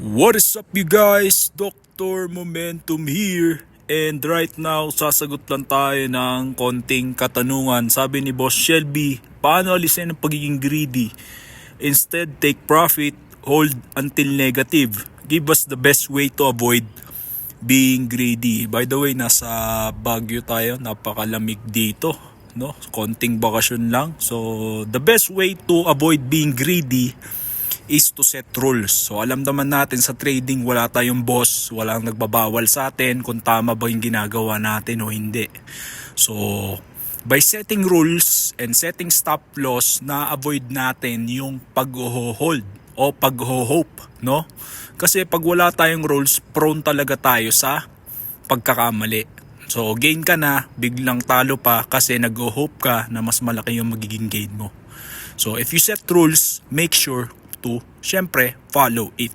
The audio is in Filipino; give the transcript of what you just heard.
What is up you guys? Dr. Momentum here. And right now, sasagot lang tayo ng konting katanungan. Sabi ni Boss Shelby, paano alisin ang pagiging greedy? Instead, take profit, hold until negative. Give us the best way to avoid being greedy. By the way, nasa Baguio tayo. Napakalamig dito. No? Konting bakasyon lang. So, the best way to avoid being greedy is to set rules. So alam naman natin sa trading wala tayong boss, walang nagbabawal sa atin kung tama ba yung ginagawa natin o hindi. So by setting rules and setting stop loss, na-avoid natin yung pag-hold o pag-hope, no? Kasi pag wala tayong rules, prone talaga tayo sa pagkakamali. So gain ka na, biglang talo pa kasi nag-hope ka na mas malaki yung magiging gain mo. So if you set rules, make sure to syempre follow it.